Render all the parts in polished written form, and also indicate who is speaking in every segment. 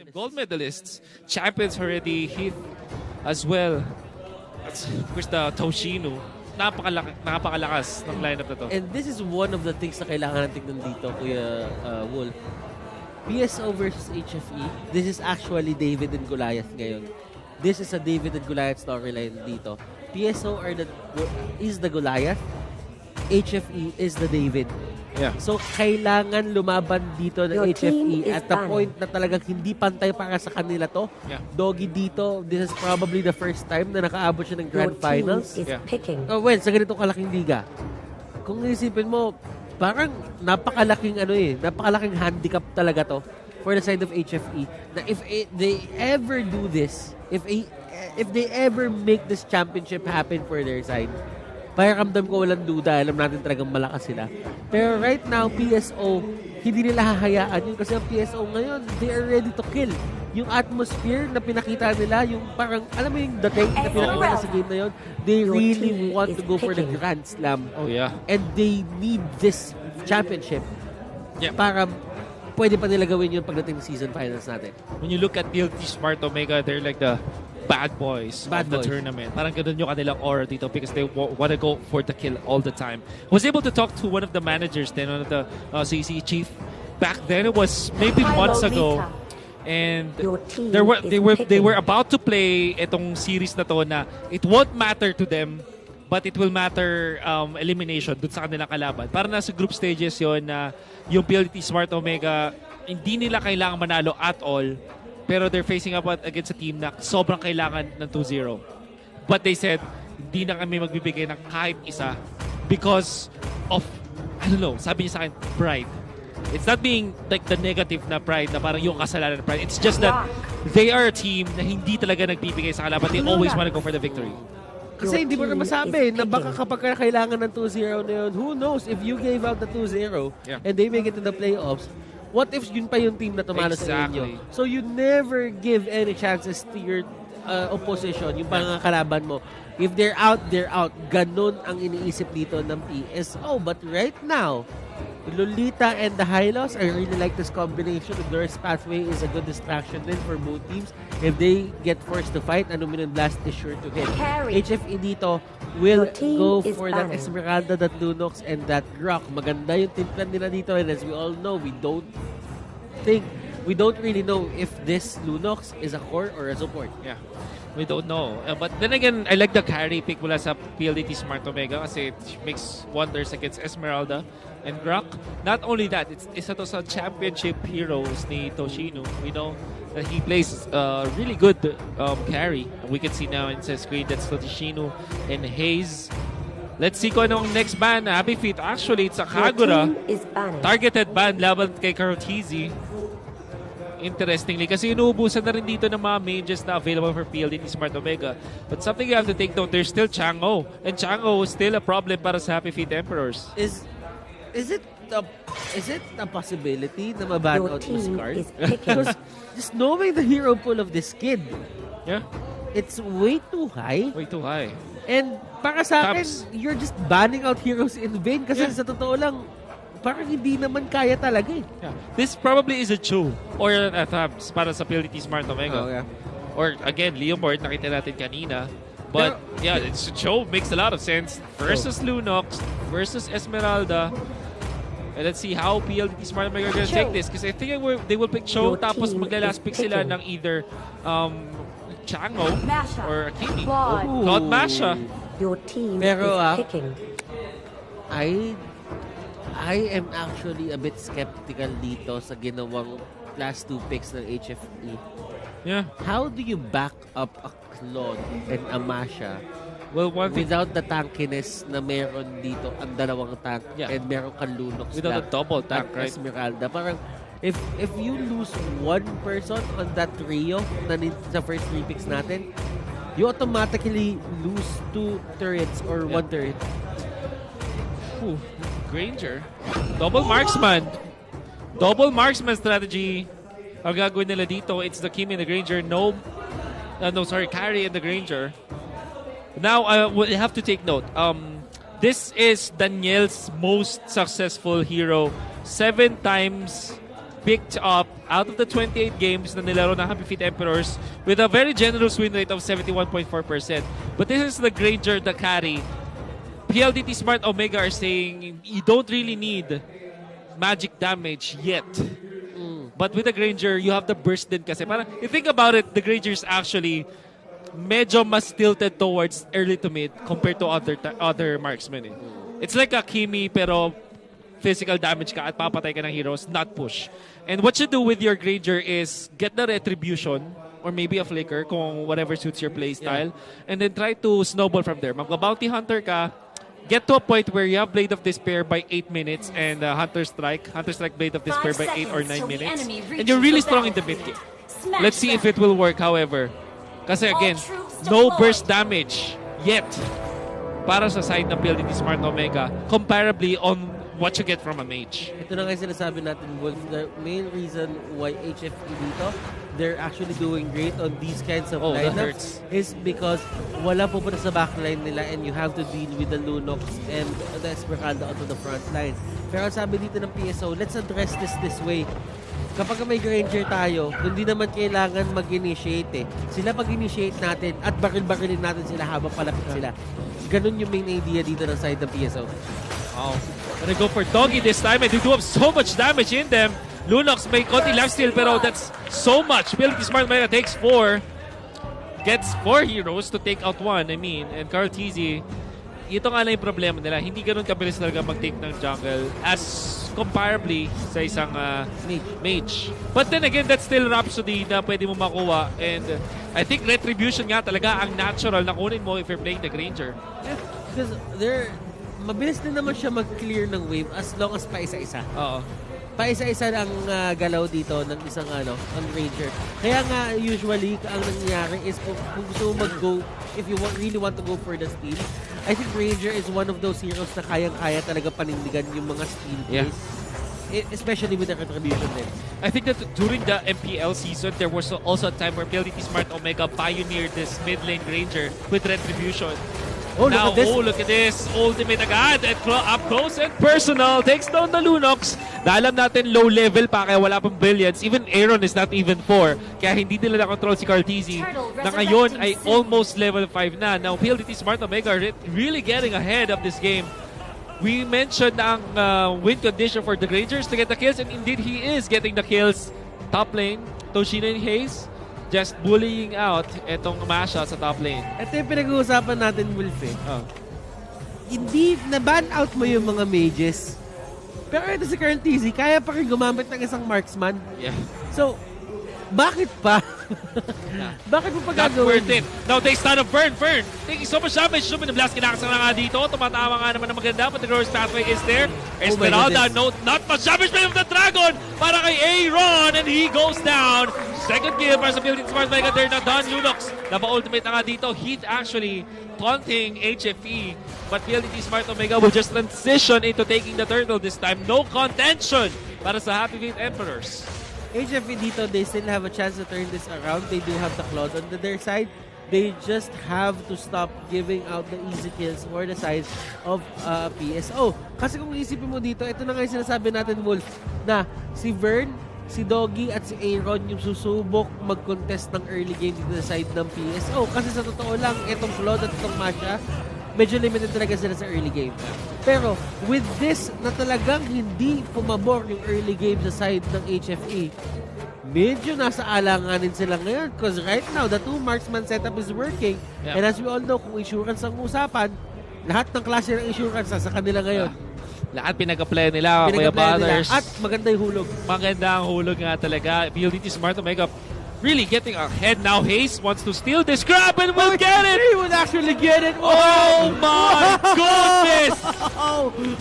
Speaker 1: Gold medalists, champions already, Heath as well. That's, of course, the Toshino. Napakalakas ng lineup na to.
Speaker 2: And this is one of the things na kailangan natin tignan dito, Kuya Wolf. PSO versus HFE, this is actually David and Goliath ngayon. This is a David and Goliath storyline dito. PSO is the Goliath, HFE is the David.
Speaker 1: Yeah.
Speaker 2: So, kailangan lumaban dito ng HFE at the point na talagang hindi pantay para sa kanila to.
Speaker 1: Yeah.
Speaker 2: Doggy dito, this is probably the first time na nakaabot siya ng Grand Finals.
Speaker 1: Yeah.
Speaker 2: Sa ganitong kalaking liga. Kung isipin mo, parang napakalaking handicap talaga to for the side of HFE. Na if they ever do this, if they ever make this championship happen for their side, pakiramdam ko walang duda. Alam natin talagang malakas sila. Pero right now, PSO, hindi nila hahayaan yun kasi ang PSO ngayon, they are ready to kill. Yung atmosphere na pinakita nila, yung parang, alam mo yung dating na pinakita nila sa game na yun, they really want to go for the Grand Slam.
Speaker 1: Oh, yeah.
Speaker 2: And they need this championship para pwede pa nila gawin yun pagdating ng season finals natin.
Speaker 1: When you look at PLT Smart Omega, they're like the bad boys of the tournament. Parang ganun yung kanilang aura dito because they want to go for the kill all the time. Was able to talk to one of the managers then, one of the CC chief. Back then, it was maybe months ago. And they were about to play itong series na to na it won't matter to them but it will matter elimination dun sa kanilang kalaban. Para nasa group stages yon na yung PLDT Smart Omega hindi nila kailangan manalo at all. Pero they're facing up against a team na sobrang kailangan ng 2-0. But they said, hindi na kami magbibigay ng kahit isa because of, I don't know, sabi niya sa akin, pride. It's not being like the negative na pride na parang yung kasalanan na pride. It's just that they are a team na hindi talaga nagbibigay sa kalaban. They always want to go for the victory.
Speaker 2: Kasi hindi mo na masabi na baka kapag kailangan ng 2-0 na yun, who knows if you gave out the 2-0 and they make it to the playoffs, what if yun pa yung team na tumalo sa inyo? So you never give any chances to your opposition, yung pangakalaban mo. If they're out, they're out. Ganon ang iniisip dito ng PSO. But right now, Lolita and the Hylos, I really like this combination. The Doris Pathway is a good distraction din for both teams. If they get forced to fight, Anuminon Blast is sure to hit. HFE dito will go for that Esmeralda, that Lunox, and that Rock. Maganda yung team plan nila dito. And as we all know, we don't really know if this Lunox is a core or a support.
Speaker 1: Yeah. We don't know. But then again, I like the carry pick mula sa PLDT Smart Omega kasi it makes wonders against Esmeralda and Grok. Not only that, it's isa to sa championship heroes ni Toshino. We know that he plays really good carry. We can see now in the screen that's Toshino and Hayes. Let's see kung anong next ban. Happy Feet. Actually, it's a Kagura. Targeted ban laban kay Karotizi. Interestingly, kasi inuubusan na rin dito ng mga mages na available for PLDT Smart Omega. But something you have to take note, there's still Chang'o. And Chang'o is still a problem para sa Happy Feet Emperors.
Speaker 2: Is it a possibility na maban out yung Scarred? Because just knowing the hero pool of this kid, it's way too high.
Speaker 1: Way too high.
Speaker 2: And para sa akin, you're just banning out heroes in vain kasi sa totoo lang, parang hindi naman kaya talaga eh.
Speaker 1: Yeah. This probably is a Chu or a Thabs para sa PLDT Smart Omega.
Speaker 2: Oh, yeah.
Speaker 1: Or again, Leomord, nakita natin kanina. But it's a Chu. Makes a lot of sense. Versus Lunox, versus Esmeralda. And let's see how PLDT Smart Omega are gonna take this. Because I think they will pick Cho, tapos magla-last pick sila ng either Chang'o or Akimi. Claude Masha.
Speaker 3: Your team
Speaker 2: Pero,
Speaker 3: is picking.
Speaker 2: I am actually a bit skeptical dito sa ginawang last two picks ng HFE.
Speaker 1: Yeah.
Speaker 2: How do you back up a Claude and a Masha
Speaker 1: without
Speaker 2: the tankiness na meron dito ang dalawang tank and meron kang Lunox
Speaker 1: without a double tank, right?
Speaker 2: Esmeralda. Parang if you lose one person on that trio na sa first three picks natin, you automatically lose two turrets or one turret.
Speaker 1: Ooh. Granger. Double marksman. Double marksman strategy. Ang gagawin nila dito, it's the Kimi and the Granger. Carry and the Granger. Now, we have to take note. This is Daniel's most successful hero. 7 times picked up out of the 28 games na nilaro ng Happy Feet Emperors with a very generous win rate of 71.4%. But this is the Granger, the carry. PLDT Smart Omega are saying you don't really need magic damage yet. But with the Granger, you have the burst din kasi. Parang, you think about it, the Granger is actually medyo mas tilted towards early to mid compared to other marksmen. It's like a Kimi pero physical damage ka at papatay ka ng heroes, not push. And what you do with your Granger is get the retribution or maybe a flicker kung whatever suits your playstyle, and then try to snowball from there. Mag-bounty hunter ka, get to a point where you have Blade of Despair by 8 minutes and Hunter Strike Blade of Despair by 8 or 9 minutes. And you're really strong in the mid game. Let's see if it will work, however. Kasi again, no burst damage yet para sa side ng PLDT Smart Omega comparably on what you get from a mage.
Speaker 2: Ito na nga sinasabi natin, Wolf, the main reason why HFE dito, they're actually doing great on these kinds of lineups is because wala pupunta sa backline nila and you have to deal with the Lunox and the Esmeralda onto the front line. Pero sabi dito ng PSO, let's address this way. Kapag may Granger tayo, hindi naman kailangan mag-initiate eh. Sila pag-initiate natin at baril-barilin natin sila habang palapit sila. Ganun yung main idea dito ng side ng PSO.
Speaker 1: Wow. Gonna go for Doggy this time and they do have so much damage in them. Lunox may konti lifesteal pero that's so much. PLDT Smart Omega takes 4. Gets 4 heroes to take out 1, I mean. And Carl TZ, ito nga lang yung problema nila. Hindi ganun kabilis talaga mag-take ng jungle as comparably sa isang mage. But then again, that's still Rhapsody na pwede mo makuha. And I think Retribution nga talaga ang natural na kunin mo if you're playing the Granger.
Speaker 2: Yeah, because mabilis din naman siya mag-clear ng wave as long as paisa-isa.
Speaker 1: Oo.
Speaker 2: Paisa-isa ang galaw dito ng isang ang Ranger. Kaya nga usually ang nangyayari is kung gusto mo mag-go, if you really want to go for the steal, I think Ranger is one of those heroes na kayang-kaya talaga panindigan yung mga steal plays. Especially with the Retribution din.
Speaker 1: I think that during the MPL season, there was also a time where PLDT Smart Omega pioneered this mid lane Ranger with Retribution.
Speaker 2: Oh,
Speaker 1: now,
Speaker 2: look
Speaker 1: at this. Ultimate agad. And up close and personal. Takes down the Lunox. Alam natin, low level pa kaya wala pang brilliance. Even Aaron is not even 4. Kaya hindi nila na-control si Carl TZ. Na ngayon ay almost level 5 na. Now, PLDT Smart Omega really getting ahead of this game. We mentioned na ang win condition for the Grangers to get the kills. And indeed, he is getting the kills. Top lane, Toshina and Hayes. Just bullying out etong Masha sa top lane.
Speaker 2: Ito yung pinag-uusapan natin, Wolf eh. Hindi, na-ban out mo yung mga mages. Pero ito si Carl TZ, kaya pa rin gumamit ng isang marksman.
Speaker 1: Yeah.
Speaker 2: So, bakit pa? Bakit mo pa
Speaker 1: Not
Speaker 2: gagawin?
Speaker 1: worth it. Now takes down of Burn. Taking so much damage. Blast kinakasang na nga dito. Tumatama nga naman ng maganda. But the Glorious Pathway is there. Esmeralda, not much damage of the Dragon para kay Aaron. And he goes down. Second kill para sa PLDT Smart Omega. They're not done. Lunox, napa-ultimate na nga dito. Heat actually taunting HFE. But PLDT Smart Omega will just transition into taking the turtle this time. No contention para sa Happy Feet Emperors.
Speaker 2: HFE dito, they still have a chance to turn this around. They do have the Claude on their side. They just have to stop giving out the easy kills for the side of PSO. Kasi kung isipin mo dito, ito na nga yung sinasabi natin, Wolf, na si Vern, si Doggy at si Aaron yung susubok mag-contest ng early game dito sa side ng PSO. Kasi sa totoo lang, itong Claude at itong Masha, medyo limited talaga sila sa early game. Pero with this na talagang hindi pumabor yung early game sa side ng HFE, medyo nasa alanganin sila ngayon because right now, the two marksman setup is working. Yeah. And as we all know, kung insurance ang usapan, lahat ng klase ng insurance sa kanila ngayon.
Speaker 1: Lahat pinag-apply nila, Kuya Butters.
Speaker 2: At maganda yung hulog.
Speaker 1: Maganda ang hulog nga talaga. PLDT Smart Omega really getting ahead now. Hayes wants to steal this grab and will get it!
Speaker 2: He will actually get it!
Speaker 1: Oh my goodness!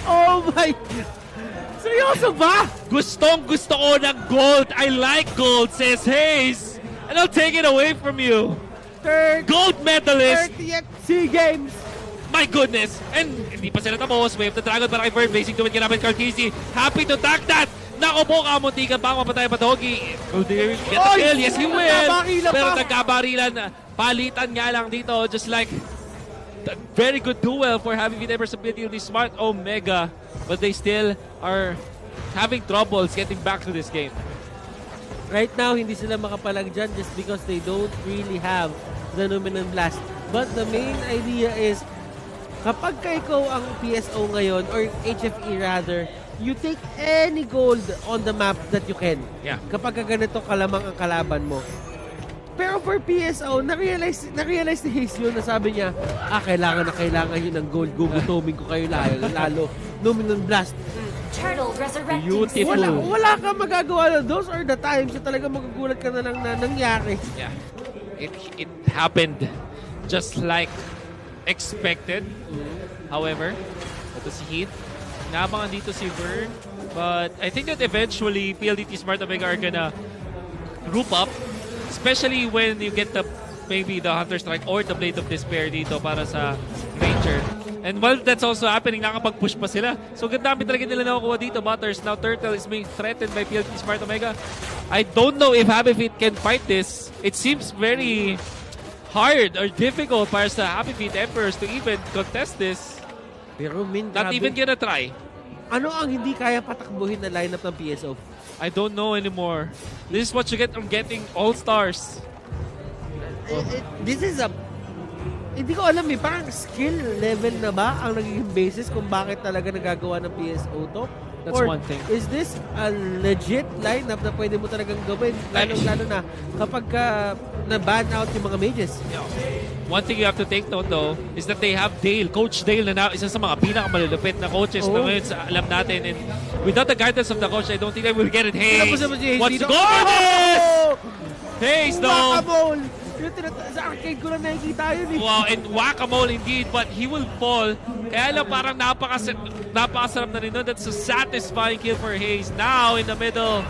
Speaker 2: Oh my... Seryoso ba?
Speaker 1: Gusto ko ng gold. I like gold, says Hayes. And I'll take it away from you. Gold medalist!
Speaker 2: 30th SEA Games!
Speaker 1: My goodness! And hindi pa sila tapos. Wave the Dragon para kay Bird. Facing to it kinapit Carl TZ. Happy to tank that! Nako po, kamuntikan pa ang mapatay pa Doggy. Will they get the kill? Yes, he will. Pero nagkabarilan. Palitan nga lang dito. Just like very good duel for Happy Feet Emperors ability to be Smart Omega. But they still are having troubles getting back to this game.
Speaker 2: Right now, hindi sila makapalag dyan just because they don't really have the Numinous Blast. But the main idea is, kapag ka ikaw ang PSO ngayon, or HFE rather, you take any gold on the map that you can.
Speaker 1: Yeah.
Speaker 2: Kapag ka ganito kalamang ang kalaban mo. Pero for PSO, na-realize ni Haze yun na sabi niya, kailangan yun ng gold. Gugutumin ko kayo lalo. Numinous Blast.
Speaker 3: Turtle resurrecting.
Speaker 1: Beautiful.
Speaker 2: Wala kang magagawa. Those are the times na talaga magugulat ka na lang na nangyari.
Speaker 1: Yeah. It happened just like expected. However, ito si Heath. Naabangan dito si Vern. But I think that eventually, PLDT Smart Omega are gonna group up. Especially when you get maybe the Hunter Strike or the Blade of Despair dito para sa Ranger. And while that's also happening, nakapag-push pa sila. So gandami talaga nila nakukuha dito, Butters. Now Turtle is being threatened by PLDT Smart Omega. I don't know if Happy Feet can fight this. It seems very hard or difficult para sa Happy Feet Emperors to even contest this.
Speaker 2: Pero
Speaker 1: Not even gonna try.
Speaker 2: Ano ang hindi kaya patakbuhin na lineup ng PSO?
Speaker 1: I don't know anymore. This is what you get from getting All-Stars.
Speaker 2: This is hindi ko alam parang skill level na ba ang nagiging basis kung bakit talaga nagagawa ng PSO to?
Speaker 1: That's
Speaker 2: Or
Speaker 1: one thing.
Speaker 2: Is this a legit lineup na pwede mo talagang gawin? Lalo na kapag na-ban out yung mga mages.
Speaker 1: One thing you have to take note though is that they have Dale, Coach Dale na isa sa mga pinakamalulupit na coaches na ngayon alam natin. And without the guidance of the coach, I don't think they will get it. Hayes wants to go for this! Hayes though!
Speaker 2: Whack-a-mole! Sa arcade ko na nakikita yun eh.
Speaker 1: Wow, and whack-a-mole indeed, but he will fall. Kaya lang parang napakasarap na rin nun. That's a satisfying kill for Hayes. Now in the middle,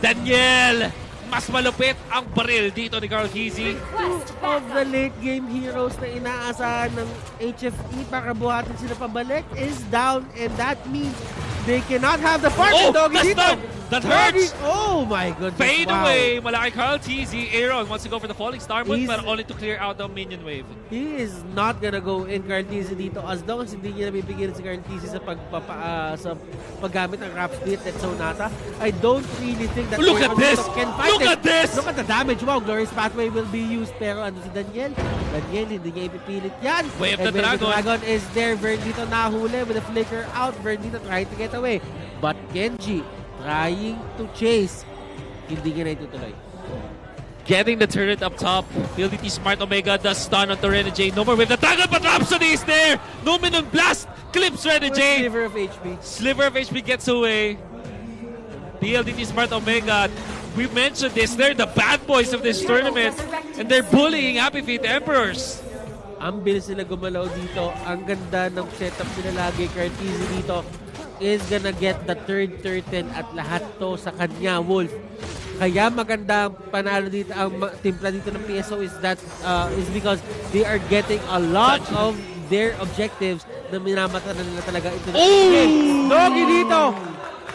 Speaker 1: Daniel! Mas malupit ang baril dito ni Carl Kizzy.
Speaker 2: Of the late game heroes na inaasahan ng HFE para buhatin sila pabalik is down, and that means they cannot have the partner. Doggy dito.
Speaker 1: That hurts!
Speaker 2: Oh my goodness.
Speaker 1: Fade
Speaker 2: wow.
Speaker 1: away. Malaki Carl Kizzy. Aaron wants to go for the falling star mode, but only to clear out the minion wave.
Speaker 2: He is not gonna go in Carl Kizzy dito as long as hindi niya nabibigyan si Carl Kizzy sa paggamit ng Rap Split at Sonata. I don't really think that
Speaker 1: Look at this!
Speaker 2: Can fight
Speaker 1: Look at this!
Speaker 2: Look at the damage. Wow, Glorious Pathway will be used. Pero ano si Daniel? Daniel, hindi niya ipipilit yan.
Speaker 1: Wave the Dragon.
Speaker 2: The Dragon is there. Vern dito nahuli with a flicker out. Vern dito trying to get away. But Genji trying to chase. Hindi niya na itutuloy.
Speaker 1: Getting the turret up top. PLDT Smart Omega does stun onto Renegade. No more with the Dragon, but Rhapsody is there! Numinous Blast clips Renegade.
Speaker 2: Sliver of HP.
Speaker 1: Sliver of HP gets away. PLDT Smart Omega, we mentioned this, they're the bad boys of this tournament. And they're bullying Happy Feet Emperors.
Speaker 2: Ang bilis sila gumalaw dito. Ang ganda ng setup nila lagi. Cartesi dito is gonna get the third turtle at lahat to sa kanya, Wolf. Kaya maganda ang panalo dito, ang timpla dito ng PSO is because they are getting a lot of their objectives na minamata na nila talaga ito. Doggy dito!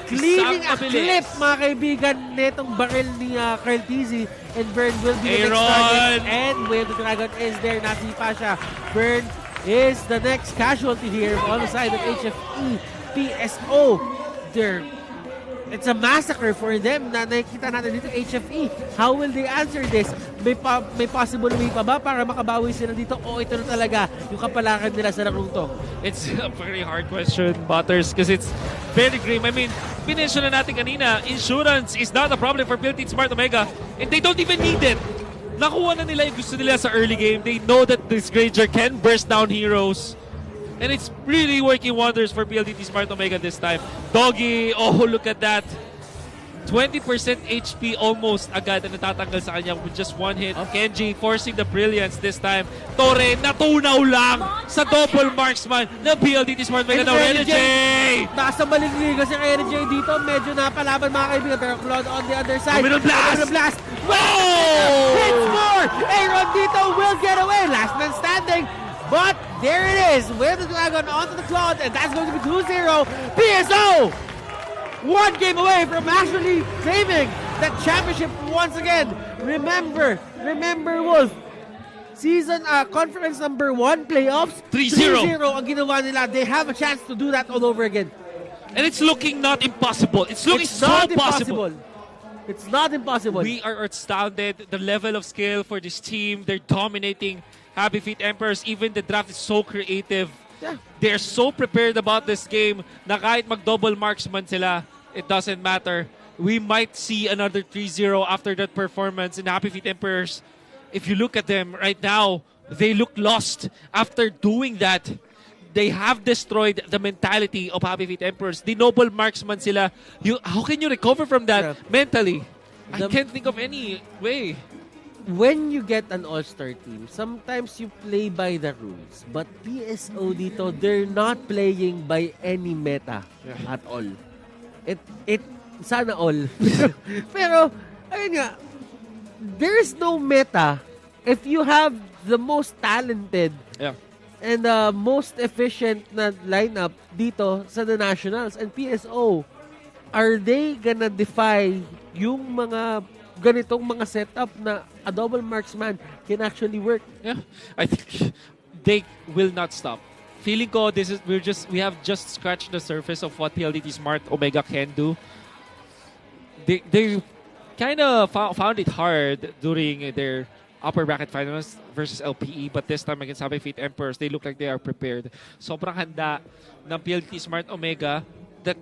Speaker 2: Cleaning a clip, mga kaibigan, netong baril ni Cartesi, and Vern will be the next target. And Wave the Dragon is there, nasipa siya. Vern is the next casualty here on the side of HFE. PSO, it's a massacre for them na nakikita natin dito HFE. How will they answer this? May possible way pa ba para makabawi sila dito? O ito na talaga yung kapalakan nila sa larong to?
Speaker 1: It's a very hard question, Butters, because it's very grim. I mean, pinensyon na natin kanina, insurance is not a problem for PLDT Smart Omega, and they don't even need it. Nakuha na nila yung gusto nila sa early game. They know that this Granger can burst down heroes. And it's really working wonders for PLDT Smart Omega this time. Doggy, oh look at that. 20% HP almost agad na natatanggal sa kanya with just one hit. Kenji forcing the brilliance this time. Torre natunaw lang sa double marksman ng PLDT Smart Omega. Now Renegade!
Speaker 2: Nasa maling liga si Renegade dito. Medyo napalaban mga kaibigan. Pero Claude on the other side.
Speaker 1: Numinous Blast!
Speaker 2: Whoa! Hits more! Aaron dito will get away. Last man standing. But there it is, with the Dragon onto the Cloud, and that's going to be 2-0. PSO! One game away from actually saving that championship once again. Remember, Wolf, season conference number 1 playoffs,
Speaker 1: 3-0
Speaker 2: ang ginawa nila. They have a chance to do that all over again.
Speaker 1: And it's looking not impossible. It's looking
Speaker 2: It's
Speaker 1: so
Speaker 2: not
Speaker 1: possible.
Speaker 2: impossible. It's not impossible.
Speaker 1: We are astounded. The level of skill for this team. They're dominating Happy Feet Emperors. Even the draft is so creative.
Speaker 2: Yeah.
Speaker 1: They're so prepared about this game na kahit mag-double marksman sila, it doesn't matter. We might see another 3-0 after that performance in Happy Feet Emperors. If you look at them right now, they look lost after doing that. They have destroyed the mentality of Happy Feet Emperors. The noble marksman sila. How can you recover from that mentally? I can't think of any way.
Speaker 2: When you get an all-star team, sometimes you play by the rules. But PSO dito, they're not playing by any meta at all. It sana all. Pero, ayun nga, there is no meta if you have the most talented and most efficient na lineup dito sa the Nationals and PSO. Are they gonna defy yung mga ganitong mga setup na a double marksman can actually work?
Speaker 1: Yeah, I think they will not stop. Feeling ko we have just scratched the surface of what PLDT Smart Omega can do. They kind of found it hard during their upper bracket finals versus LPE, but this time against Happy Feet Emperors, they look like they are prepared. Sobrang handa ng PLDT Smart Omega that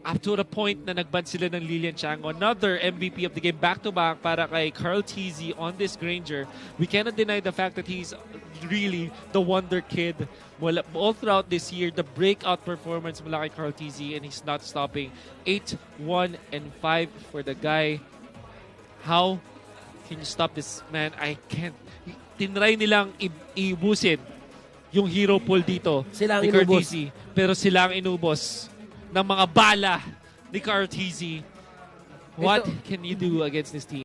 Speaker 1: up to the point na nagban sila ng Lilian Chango, another MVP of the game, back-to-back para kay Carl TZ on this Granger. We cannot deny the fact that he's really the wonder kid. All throughout this year, the breakout performance mula kay Carl TZ, and he's not stopping. 8-1-5 for the guy. How can you stop this man? I can't. Tinry nilang ibusin yung hero pool dito
Speaker 2: Sila ang
Speaker 1: ni Carl
Speaker 2: inubos.
Speaker 1: TZ, pero sila ang inubos ng mga bala ni Carl TZ. What can you do against this team?